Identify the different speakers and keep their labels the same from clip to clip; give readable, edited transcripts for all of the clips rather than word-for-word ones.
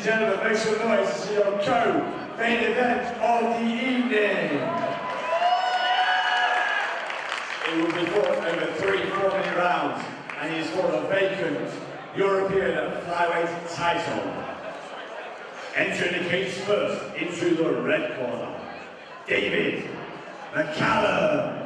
Speaker 1: gentlemen, make some noise to see our co-main event of the evening. It will be fought over 3 4-minute rounds, and he has fought a vacant European flyweight title. Entering the cage first into the red corner, David McCallum.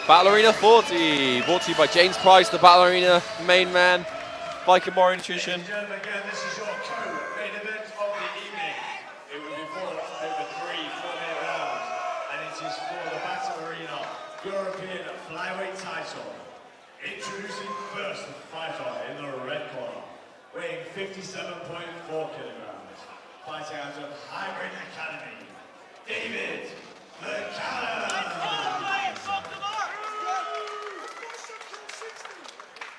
Speaker 2: Battle Arena 40, brought to you by James Price, the Battle Arena main man, Viking Warrior Nutrition.
Speaker 1: Ladies and gentlemen, again, this is your co-main event of the evening. It will be fought over 3 4-minute rounds, and it is for the Battle Arena European flyweight title. Introducing first the fighter in the red corner, weighing 57.4 kilograms, fighting out of Hybrid Academy, David McCallum.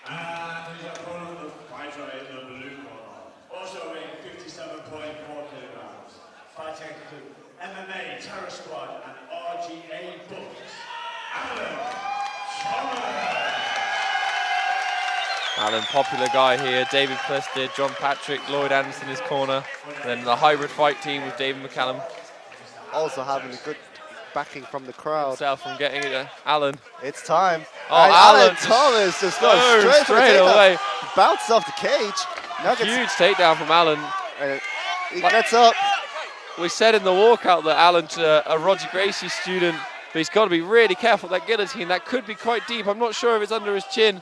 Speaker 1: And his opponent, the fighter in the blue corner, also weighing 57.4 kilograms, fighting to MMA, Terror Squad, and RGA books, Alan Thomas.
Speaker 2: Alan, popular guy here, David Plested, John Patrick, Lloyd Anderson in his corner, then the hybrid fight team with David McCallum.
Speaker 3: Also having a good backing from the crowd.
Speaker 2: Himself from getting it, Alan.
Speaker 3: It's time.
Speaker 2: Oh,
Speaker 3: and
Speaker 2: Alan
Speaker 3: Thomas just goes straight
Speaker 2: away.
Speaker 3: Bounces off the cage. Now
Speaker 2: Huge takedown from Alan.
Speaker 3: He gets up.
Speaker 2: We said in the walkout that Alan's a Roger Gracie student, but he's got to be really careful with that guillotine. That could be quite deep. I'm not sure if it's under his chin.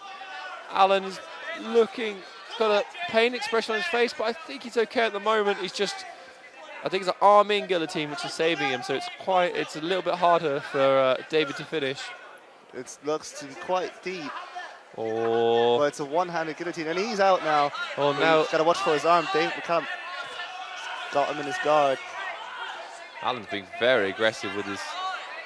Speaker 2: Alan is looking, he's got a pain expression on his face, but I think he's okay at the moment. He's just, I think it's an arm-in guillotine which is saving him, so it's a little bit harder for David to finish.
Speaker 3: It looks to be quite deep.
Speaker 2: Oh.
Speaker 3: But it's a one-handed guillotine, and he's out now.
Speaker 2: Oh, now.
Speaker 3: He's got to watch for his arm. David McCallum got him in his guard.
Speaker 2: Alan's being very aggressive with his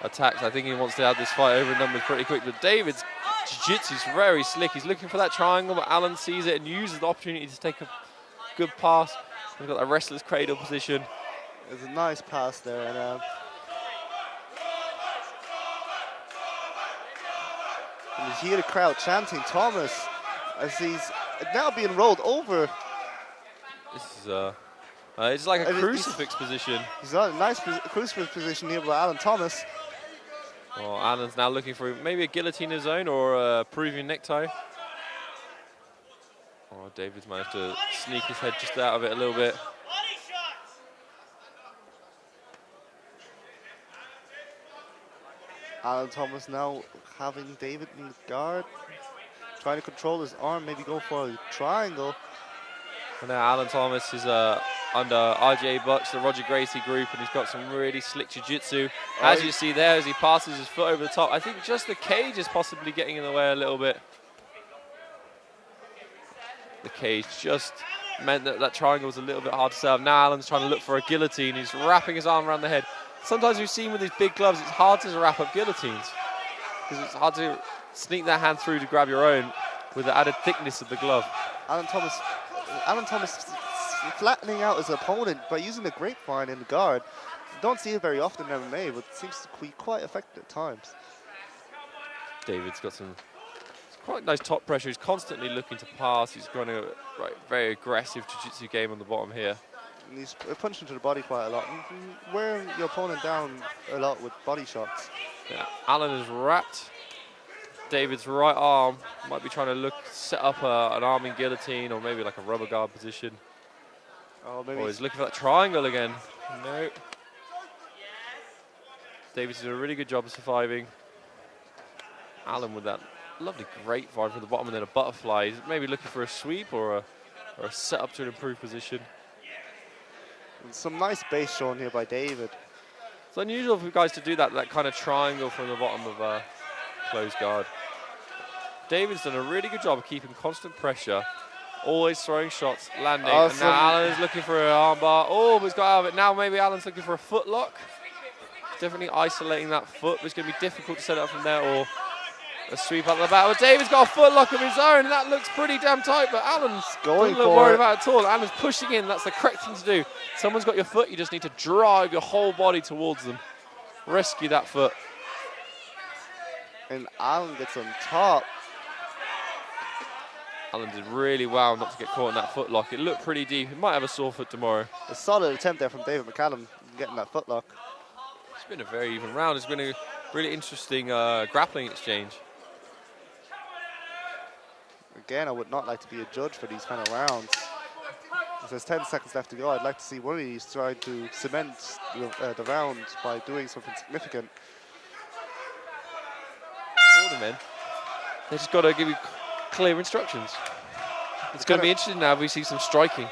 Speaker 2: attacks. I think he wants to have this fight over in numbers pretty quick, but David's jiu-jitsu's very slick. He's looking for that triangle, but Alan sees it and uses the opportunity to take a good pass. He's got that wrestler's cradle position.
Speaker 3: It's a nice pass there, and you hear the crowd chanting Thomas as he's now being rolled over.
Speaker 2: This is it's like a crucifix position.
Speaker 3: He's got a nice crucifix position here by Alan Thomas.
Speaker 2: Oh, Alan's now looking for maybe a guillotine of his own or a Peruvian necktie. Oh, David's managed to sneak his head just out of it a little bit.
Speaker 3: Alan Thomas now having David in the guard, trying to control his arm, maybe go for a triangle.
Speaker 2: And now Alan Thomas is under RJ Bucks, the Roger Gracie group, and he's got some really slick jiu-jitsu. As you see there, as he passes his foot over the top, I think just the cage is possibly getting in the way a little bit. The cage just meant that that triangle was a little bit hard to serve. Now Alan's trying to look for a guillotine. He's wrapping his arm around the head. Sometimes we've seen with these big gloves, it's hard to wrap up guillotines because it's hard to sneak that hand through to grab your own with the added thickness of the glove.
Speaker 3: Alan Thomas, flattening out his opponent by using the grapevine in the guard. You don't see it very often in MMA, but it seems to be quite effective at times.
Speaker 2: David's got some quite nice top pressure. He's constantly looking to pass. He's got a very aggressive jiu-jitsu game on the bottom here.
Speaker 3: And he's punching to the body quite a lot. Wearing your opponent down a lot with body shots.
Speaker 2: Yeah, Alan is wrapped David's right arm. Might be trying to set up an arming guillotine or maybe like a rubber guard position.
Speaker 3: Oh, maybe
Speaker 2: he's looking for that triangle again. No. David's doing a really good job of surviving. Alan with that lovely grapevine from the bottom and then a butterfly. He's maybe looking for a sweep or a setup to an improved position.
Speaker 3: And some nice base shown here by David.
Speaker 2: It's unusual for guys to do that kind of triangle from the bottom of a closed guard. David's done a really good job of keeping constant pressure, always throwing shots, landing.
Speaker 3: Awesome.
Speaker 2: And now Alan's looking for an armbar. Oh, but he's got out of it. Now maybe Alan's looking for a foot lock. Definitely isolating that foot, but it's going to be difficult to set it up from there, or a sweep out the back. But David's got a foot lock of his own, and that looks pretty damn tight, but Alan's
Speaker 3: going
Speaker 2: doesn't look worried about it at all. Alan's pushing in. That's the correct thing to do. Someone's got your foot. You just need to drive your whole body towards them. Rescue that foot.
Speaker 3: And Alan gets on top.
Speaker 2: Alan did really well not to get caught in that foot lock. It looked pretty deep. He might have a sore foot tomorrow.
Speaker 3: A solid attempt there from David McCallum getting that foot lock.
Speaker 2: It's been a very even round. It's been a really interesting grappling exchange.
Speaker 3: Again, I would not like to be a judge for these kind of rounds. If there's 10 seconds left to go, I'd like to see one of these trying to cement the round by doing something significant.
Speaker 2: Men. They just got to give you clear instructions. It's going to be interesting now if we see some striking.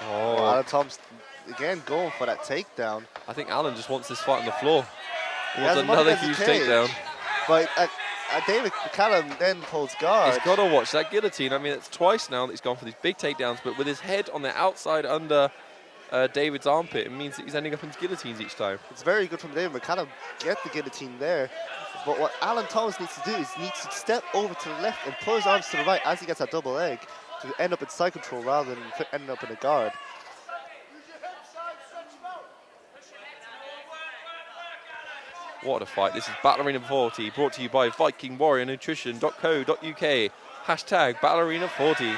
Speaker 3: Oh, Alan Thomas again going for that takedown.
Speaker 2: I think Alan just wants this fight on the floor.
Speaker 3: He
Speaker 2: wants another huge takedown.
Speaker 3: But David McCallum then pulls guard.
Speaker 2: He's got to watch that guillotine. I mean, it's twice now that he's gone for these big takedowns, but with his head on the outside under David's armpit, it means that he's ending up in guillotines each time.
Speaker 3: It's very good from David McCallum. Get the guillotine there. But what Alan Thomas needs to do is needs to step over to the left and pull his arms to the right as he gets that double leg to end up in side control rather than ending up in a guard.
Speaker 2: What a fight. This is Battle Arena 40, brought to you by VikingWarriorNutrition.co.uk. Hashtag Battle Arena 40.
Speaker 3: You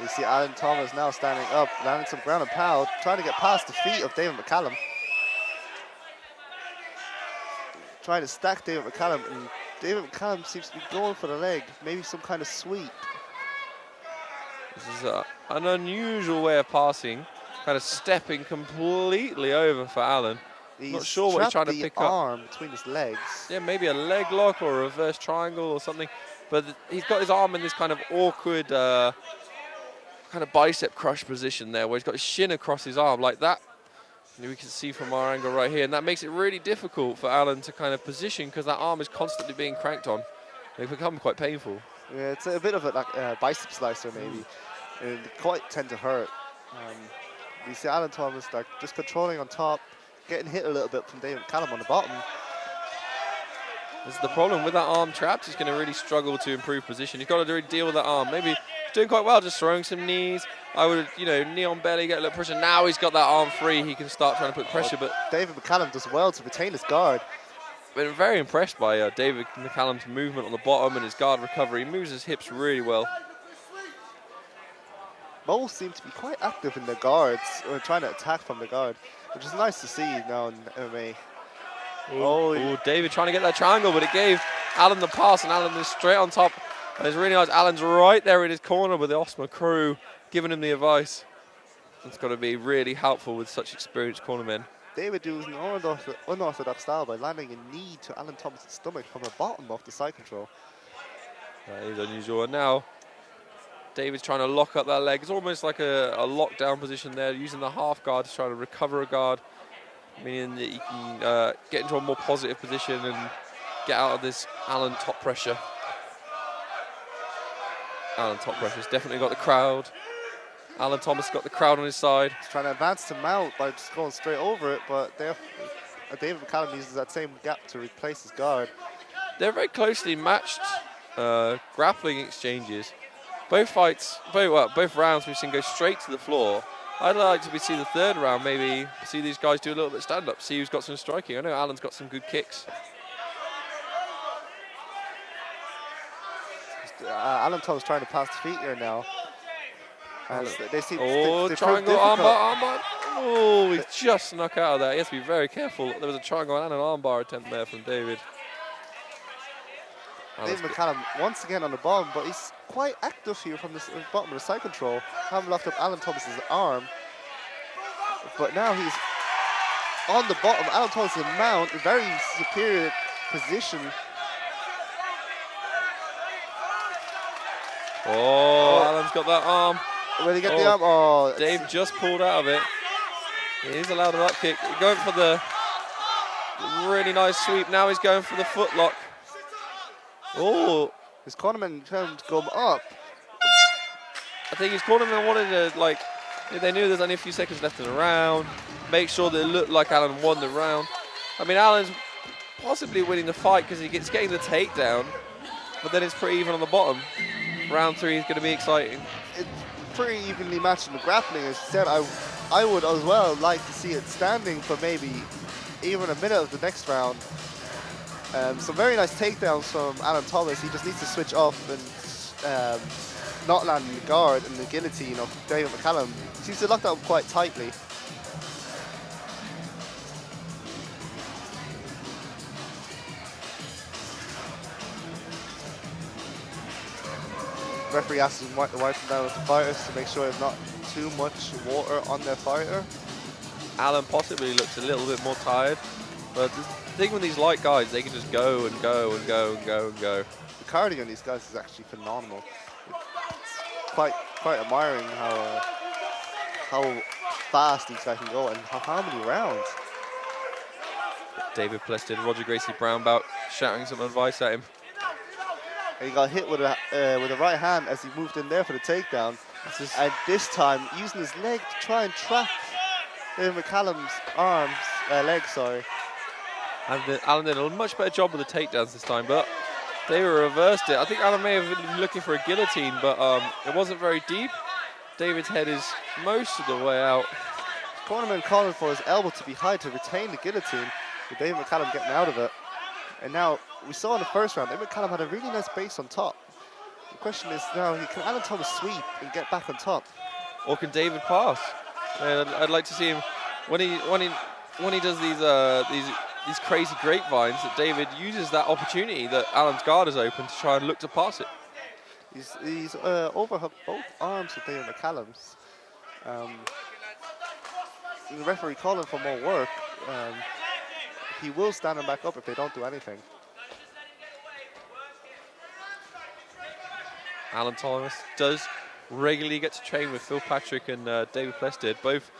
Speaker 3: see Alan Thomas now standing up, landing some ground and pound, trying to get past the feet of David McCallum. Trying to stack David McCallum, and David McCallum seems to be going for the leg, maybe some kind of sweep.
Speaker 2: This is an unusual way of passing, kind of stepping completely over for Alan.
Speaker 3: He's
Speaker 2: not sure what he's trying to pick up.
Speaker 3: Arm between his legs.
Speaker 2: Yeah, maybe a leg lock or a reverse triangle or something. But he's got his arm in this kind of awkward kind of bicep crush position there, where he's got his shin across his arm like that. And we can see from our angle right here, and that makes it really difficult for Alan to kind of position because that arm is constantly being cranked on. They become quite painful.
Speaker 3: Yeah, it's a bit of a bicep slicer maybe, and quite tend to hurt. We see Alan Thomas like just controlling on top, getting hit a little bit from David McCallum on the bottom.
Speaker 2: This is the problem with that arm trapped. He's going to really struggle to improve position. He's got to really deal with that arm. Maybe he's doing quite well, just throwing some knees. I would, knee on belly, get a little pressure. Now he's got that arm free. He can start trying to put pressure. But
Speaker 3: David McCallum does well to retain his guard.
Speaker 2: Been very impressed by David McCallum's movement on the bottom and his guard recovery. He moves his hips really well.
Speaker 3: Both seem to be quite active in their guards, or trying to attack from the guard, which is nice to see now in MMA.
Speaker 2: Oh, David trying to get that triangle, but it gave Alan the pass, and Alan is straight on top. And it's really nice. Alan's right there in his corner with the Osma crew giving him the advice. It's got to be really helpful with such experienced cornermen.
Speaker 3: David used an unorthodox style by landing a knee to Alan Thomas' stomach from the bottom of the side control.
Speaker 2: That is unusual. And now David's trying to lock up that leg. It's almost like a lockdown position there, using the half guard to try to recover a guard, meaning that he can get into a more positive position and get out of this Alan top pressure. Alan top pressure's definitely got the crowd. Alan Thomas got the crowd on his side.
Speaker 3: He's trying to advance to mount by just going straight over it, but David McCallum uses that same gap to replace his guard.
Speaker 2: They're very closely matched grappling exchanges, both rounds we've seen go straight to the floor. I'd like to see the third round, maybe see these guys do a little bit of stand-up, see who's got some striking. I know Alan's got some good kicks.
Speaker 3: Alan Thomas trying to pass the feet here now. They seem
Speaker 2: triangle armbar. Oh, he's just snuck out of that. He has to be very careful. There was a triangle and an armbar attempt there from David.
Speaker 3: David McCallum once again on the bottom, but he's quite active here from the bottom of the side control. Haven't locked up Alan Thomas's arm, but now he's on the bottom. Alan Thomas is mount, a very superior position.
Speaker 2: Oh, Alan's got that arm.
Speaker 3: Where did he get the arm? Oh,
Speaker 2: Dave just pulled out of it. He's allowed an up kick. Going for the really nice sweep. Now he's going for the foot lock. Oh,
Speaker 3: his cornerman trying to go up.
Speaker 2: I think his cornerman wanted to, like, they knew there's only a few seconds left in the round. Make sure that it looked like Alan won the round. I mean, Alan's possibly winning the fight because he's getting the takedown, but then it's pretty even on the bottom. Round 3 is going to be exciting.
Speaker 3: It's pretty evenly matched in the grappling. As you said, I would as well like to see it standing for maybe even a minute of the next round. Some very nice takedowns from Alan Thomas. He just needs to switch off and not land in the guard and the guillotine of David McCallum. Seems to lock that up quite tightly. Referee asks him to wipe them down with the fighters to make sure there's not too much water on their fighter.
Speaker 2: Alan possibly looks a little bit more tired, but the thing with these light guys, they can just go and go and go and go and go.
Speaker 3: The cardio on these guys is actually phenomenal. It's quite admiring how fast these guys can go and how many rounds.
Speaker 2: David Plested, Roger Gracie brown belt, shouting some advice at him.
Speaker 3: And he got hit with a right hand as he moved in there for the takedown. And this time, using his leg to try and trap David McCallum's leg, sorry.
Speaker 2: And Alan did a much better job with the takedowns this time, but they reversed it. I think Alan may have been looking for a guillotine, but it wasn't very deep. David's head is most of the way out.
Speaker 3: Cornerman calling for his elbow to be high to retain the guillotine, with David McCallum getting out of it. And now, we saw in the first round, David McCallum had a really nice base on top. The question is now, can Alan Thomas sweep and get back on top?
Speaker 2: Or can David pass? And I'd like to see him, when he does these crazy grapevines, that David uses that opportunity that Alan's guard is open to try and look to pass it.
Speaker 3: He's overhooked both arms of David McCallum's. The referee calling for more work. He will stand him back up if they don't do anything.
Speaker 2: Alan Thomas does regularly get to train with Phil Patrick and David Plested, both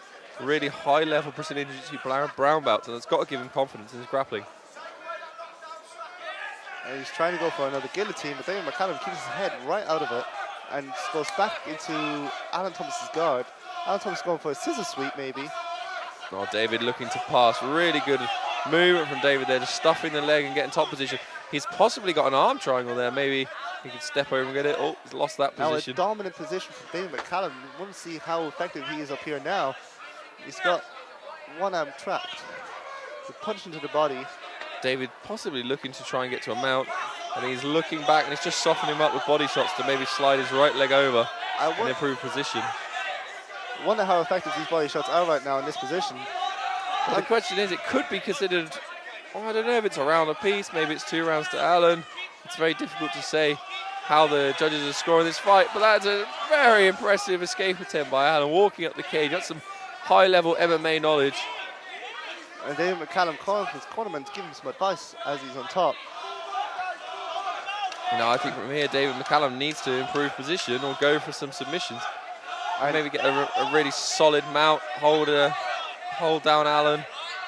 Speaker 2: really high-level Brazilian Jiu-Jitsu brown belts, and it's got to give him confidence in his grappling.
Speaker 3: And he's trying to go for another guillotine, but David McCallum keeps his head right out of it and goes back into Alan Thomas's guard. Alan Thomas going for a scissor sweep, maybe.
Speaker 2: Oh, David looking to pass. Really good movement from David there, just stuffing the leg and getting top position. He's possibly got an arm triangle there. Maybe he could step over and get it. Oh, he's lost that position.
Speaker 3: Now a dominant position from David McCallum. We want to see how effective he is up here now. He's got one arm trapped. The punch into the body.
Speaker 2: David possibly looking to try and get to a mount. I think he's looking back and he's just softening him up with body shots to maybe slide his right leg over and improve position.
Speaker 3: I wonder how effective these body shots are right now in this position.
Speaker 2: Well, the question is, it could be considered, well, I don't know if it's a round apiece, maybe it's 2 rounds to Alan. It's very difficult to say how the judges are scoring this fight, but that's a very impressive escape attempt by Alan, walking up the cage. That's some high-level MMA knowledge.
Speaker 3: And David McCallum calling for his cornerman to give him some advice as he's on top.
Speaker 2: You know, I think from here, David McCallum needs to improve position or go for some submissions. And maybe get a really solid mount, hold down Alan,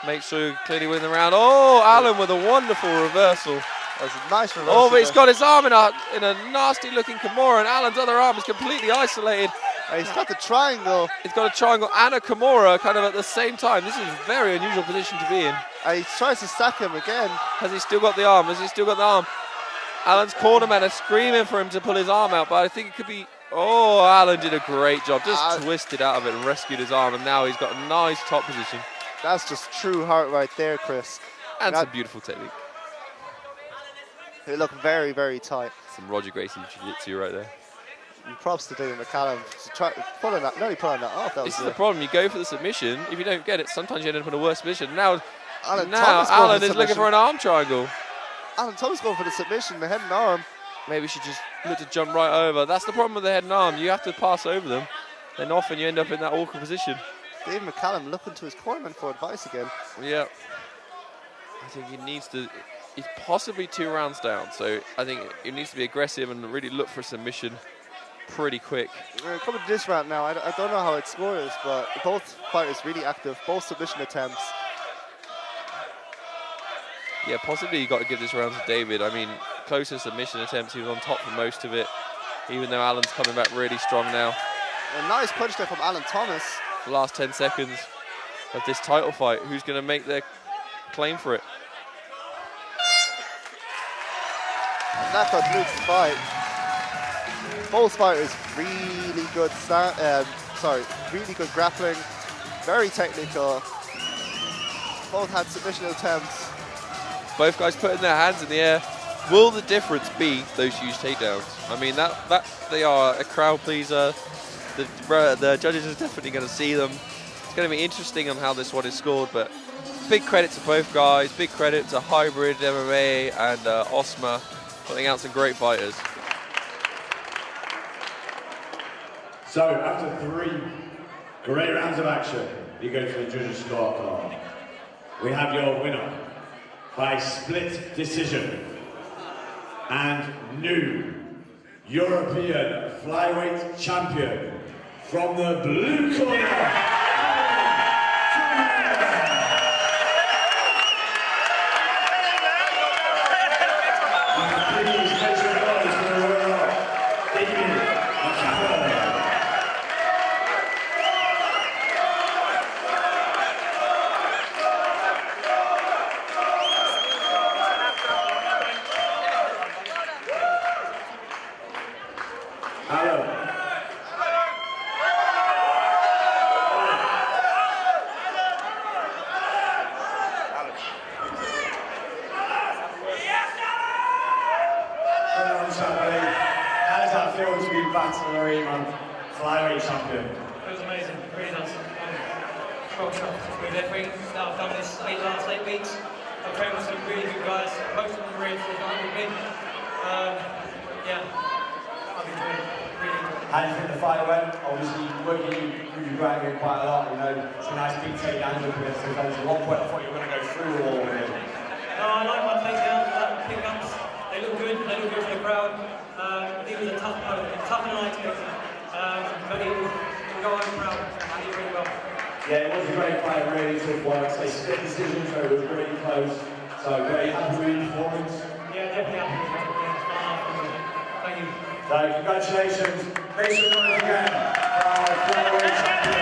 Speaker 2: make sure you clearly win the round. Oh, Alan with a wonderful reversal.
Speaker 3: That's a nice reversal.
Speaker 2: Oh, but he's got his arm in a nasty-looking Kimura, and Alan's other arm is completely isolated.
Speaker 3: He's got the triangle.
Speaker 2: He's got a triangle and a Kimura kind of at the same time. This is a very unusual position to be in.
Speaker 3: He tries to stack him again.
Speaker 2: Has he still got the arm? Has he still got the arm? Alan's cornermen are screaming for him to pull his arm out, but I think it could be... Oh, Alan did a great job. Just twisted out of it and rescued his arm, and now he's got a nice top position.
Speaker 3: That's just true heart right there, Chris.
Speaker 2: And some beautiful technique.
Speaker 3: It looked very, very tight.
Speaker 2: Some Roger Gracie jiu-jitsu right there.
Speaker 3: And props to David McCallum to try pulling that, nearly pulling that off.
Speaker 2: This is the problem. You go for the submission. If you don't get it, sometimes you end up in a worse position. Now
Speaker 3: Thomas
Speaker 2: Alan is looking for an arm triangle.
Speaker 3: Alan Thomas going for the submission, the head and arm.
Speaker 2: Maybe we should just look to jump right over. That's the problem with the head and arm. You have to pass over them. Then often you end up in that awkward position.
Speaker 3: David McCallum looking to his cornerman for advice again.
Speaker 2: Yeah. I think he needs to... He's possibly 2 rounds down, so I think he needs to be aggressive and really look for a submission pretty quick.
Speaker 3: Coming to this round now, I don't know how it scores, but both fighters really active, both submission attempts.
Speaker 2: Yeah, possibly you got to give this round to David. I mean, closer submission attempts, he was on top for most of it, even though Alan's coming back really strong now.
Speaker 3: A nice punch there from Alan Thomas.
Speaker 2: The last 10 seconds of this title fight, who's going to make their claim for it?
Speaker 3: That concludes the fight. Both fighters really good really good grappling, very technical. Both had submission attempts.
Speaker 2: Both guys putting their hands in the air. Will the difference be those huge takedowns? I mean, that they are a crowd pleaser. The judges are definitely going to see them. It's going to be interesting on how this one is scored, but big credit to both guys. Big credit to Hybrid MMA and Osma, putting out some great fighters.
Speaker 1: So after 3 great rounds of action, you go to the judges' scorecard. We have your winner by split decision and new European flyweight champion from the blue corner. How does that feel to be flyweight champion?
Speaker 4: It was amazing, really nice. Well shocked with everything that I've done this last 8 weeks. I've trained with some really good guys, most of them really good with me. Yeah, I've enjoyed it, really enjoyed it.
Speaker 1: How do you think the fight went? Obviously, working through your grounding quite a lot, you know, some nice big takedowns with it. So there was a long point I thought you were going to go through all of it.
Speaker 4: No, I like my takedowns, I like my pickups. They look good for the crowd. It was a tough opponent, tougher than I expected. But he will go home proud. He did really well.
Speaker 1: Yeah, it was a great fight, really tough one. They split decision, so it was really close. So very happy with your performance.
Speaker 4: Yeah, definitely happy with it. Thank you.
Speaker 1: So congratulations. Make some noise again for our flyweight champion.